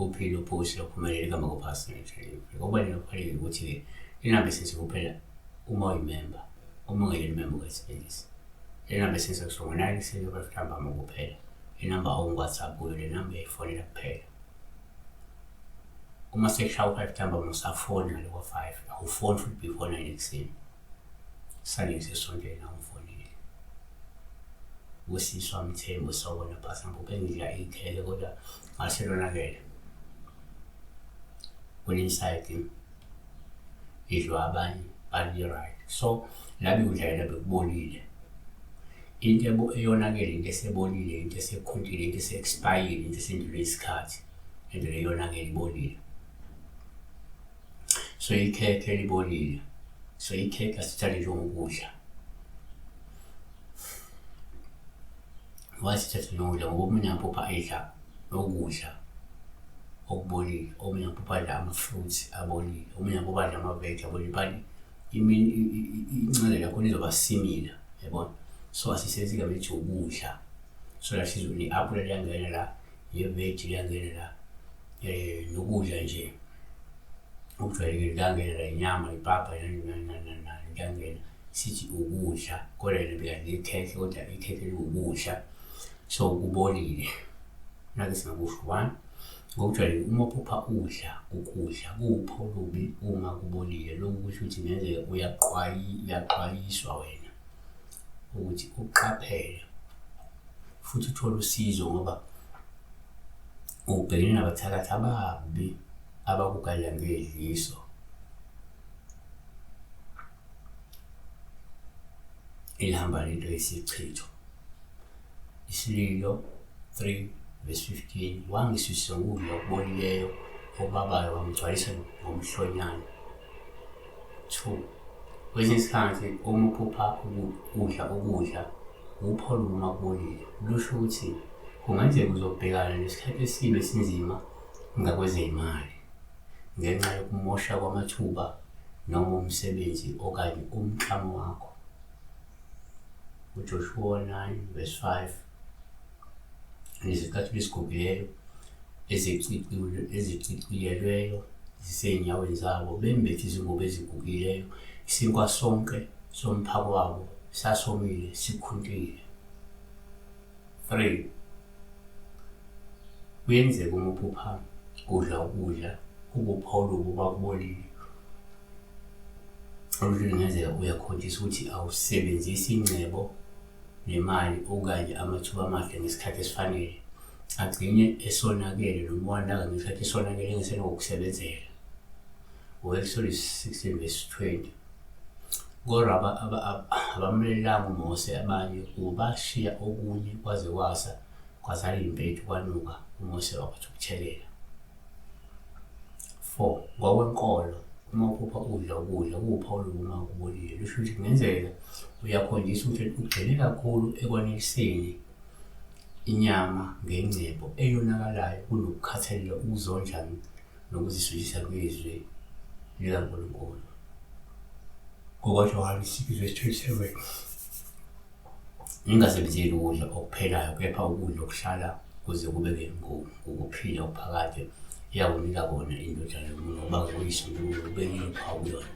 uphile uphushile uphumelele igama ku-personal training. Okubalulekile kuphela ukuthi-ke inamba esensi kuphela uma uyimemba, uma ungeyona imemba ungayisebenzisi. Le namba esensi kusho ngo-965 ntambama kuphela. Inamba ongu-WhatsApp kuyo le namba uyayifonela kuphela. Uma sekushaya u-5 ntambama usafona ngale kwa-5, awufoni futhi before 9 ekuseni. Sale sesontweni awumfonile. Usisi wami Thembu sawubona phasa ngiphe ngidla ikhele kodwa ngaselonakele. Kune-insight idliwa abanye bali-right. So labi kudlalela bekubolile. Into eyonakele, into esebolile, into esekhuntile, into ese-expire, into esendlule isikhathi. Into eyonakele ibolile. So ikhekhe libolile. So ikhekhe asithande njengokudla. Wasithatha njengokudla ngoba omunye ampupha ayidla nokudla okubolile, omunye ampupha adla ama-fruits abolile, omunye ampupha adla ama-veg abolile, but incele lakhona izoba simila, yabona. So asisenzi-ke bethi ukudla. So la sizwe i-apple liyangena la, ye-veg liyangena la, nokudla nje okujwayelekile kuyangena la, inyama, ipapa kuyangena. Sithi ukudla kodwa yena bekadla ikhekhe kodwa ikhekhe liwukudla. So kubolile. Nake singakusho 1 ngokujwayelekile uma uphupha ukudla kuwupho olubi uma kubolile. Lokhu kusho ukuthi ngenzeka uyaqwayiswa wena ukuthi uqaphele futhi uthole usizo ngoba ubhekene nabathakathi ababi abakugadla ngedliso. Ilihamba lento yesichitho. Isililo 3:15 wangisuse ukudla okubolileyo obabayo wamgcwalisa ngomhlonyane. 2 kwesinye isikhathi uma uphupha ukudla upho uma kubolile lusho ukuthi kungenzeka uzobhekana nesikhathi esibi esinzima ngakwezemali ngenxa yokumosha kwamathuba noma umsebenzi okanye umklamo wakho. uJoshua 9:5 izikhathi lesigugileyo eziciciyelweyo zisey'nyaweni zabo bembethe izingubo ezigugileyo, isinkwa sonke somphako wabo sasomile sikhuntile. 3 kuyenzeka uma uphupha ukudla ubupha olubi bakubolile. Olungenzeka uyakhonjiswa ukuthi awusebenzisi ingcebo nemali okanye amathuba amahle ngesikhathi esifanele, agcine esonakele noma wanaka ngesikhathi esonakele engesenokusebenzela. U-Exodus 16:20 kodwa abamlelanga uMose abanye ubashiya okunye kwaze kwazala impethu kwanuka uMose wabathi ukuthelela. 4 ngokwenkolo uma uphupha ukudla kuwupha olubi uma kubolile. Lusho ukuthi kungenzeka uyakhonjiswa ukuthi ugxile kakhulu ekwaneliseni inyama ngengcebo eyonakalayo kunokukhathalela ukuzondla nokuzisujisa kwezwi likaNkulunkulu. NgoJohane 6:27 ningasebenzeli ukudla okuphelayo kepha ukudla okuhlala kuze kube ngokuphila okuphakade yawunika kona indodana yomuntu ngoba kuyise uNkulunkulu ubekile uphawu kuyona.